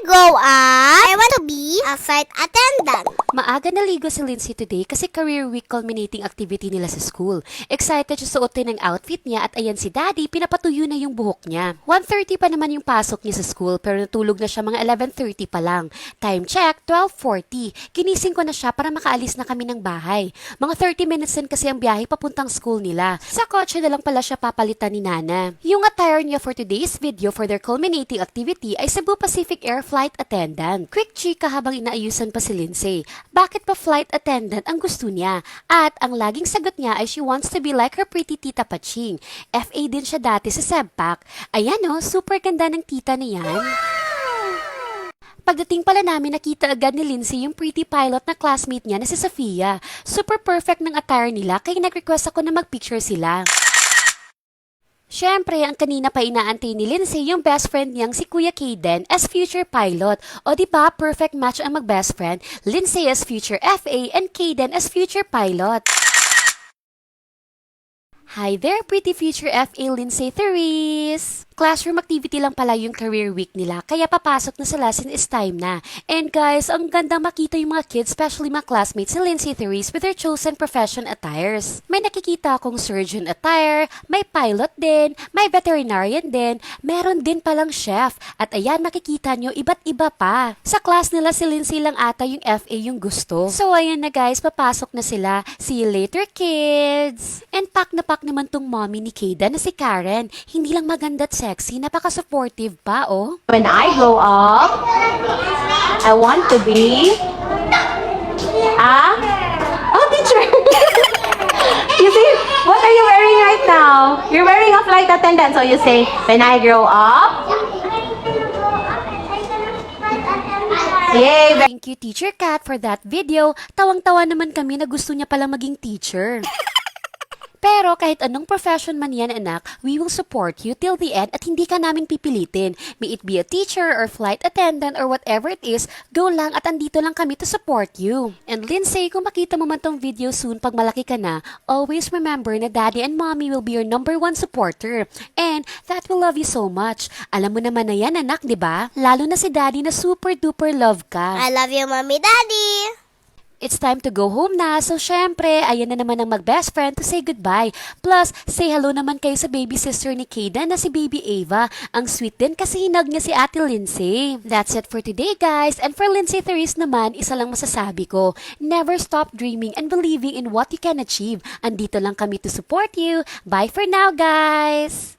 grow up, I want to be a flight attendant. Maaga naligo si Lindsay today kasi career week culminating activity nila sa school. Excited siya suotin ang outfit niya at ayan si Daddy, pinapatuyo na yung buhok niya. 1:30 pa naman yung pasok niya sa school pero natulog na siya mga 11:30 pa lang. Time check, 12:40. Ginising ko na siya para makaalis na kami ng bahay. Mga 30 minutes din kasi ang biyahe papuntang school nila. Sa kotse na lang pala siya papalitan ni Nana. Yung attire niya for today's video for their culminating activity ay Cebu Pacific Air Flight Attendant. Quick chika habang inaayusan pa si Lindsay. Bakit pa flight attendant ang gusto niya? At ang laging sagot niya ay she wants to be like her pretty tita Paching. FA din siya dati sa Sebpak. Ayan o, super ganda ng tita na yan. Pagdating pala namin, nakita agad ni Lindsay yung pretty pilot na classmate niya na si Sofia. Super perfect ng attire nila kaya nag-request ako na mag-picture sila. Siyempre, ang kanina pa inaantay ni Lindsay yung best friend niyang si Kuya Kaden as future pilot. O diba, perfect match ang mag-best friend. Lindsay as future FA and Kaden as future pilot. Hi there, pretty future FA Lindsay Therese! Classroom activity lang pala yung career week nila, kaya papasok na sa lesson is time na. And guys, ang ganda makita yung mga kids, especially mga classmates ni Lindsay Therese with their chosen profession attires. May nakikita akong surgeon attire, may pilot din, may veterinarian din, meron din palang chef. At ayan, makikita nyo, iba't iba pa. Sa class nila si Lindsay lang ata yung FA yung gusto. So ayan na guys, papasok na sila. See you later kids! And pack naman tong mommy ni Kayda na si Karen. Hindi lang maganda at sexy, napaka-supportive pa, oh. When I grow up, I want to be teacher. You see, what are you wearing right now? You're wearing a flight attendant, so you say, when I grow up, yay! Thank you, Teacher Kat, for that video. Tawang-tawa naman kami na gusto niya pala maging teacher. Pero kahit anong profession man yan anak, we will support you till the end at hindi ka namin pipilitin. May it be a teacher or flight attendant or whatever it is, go lang at andito lang kami to support you. And Lindsay, kung makita mo man tong video soon pag malaki ka na, always remember na daddy and mommy will be your #1 supporter. And that will love you so much. Alam mo naman na yan anak, di ba? Lalo na si daddy na super duper love ka. I love you, Mommy, Daddy. It's time to go home na. So, syempre, ayan na naman ang mag-best friend to say goodbye. Plus, say hello naman kayo sa baby sister ni Kayda na si Baby Ava. Ang sweet din kasi hinag niya si Ate Lindsay. That's it for today, guys. And for Lindsay Therese naman, isa lang masasabi ko. Never stop dreaming and believing in what you can achieve. Andito lang kami to support you. Bye for now, guys!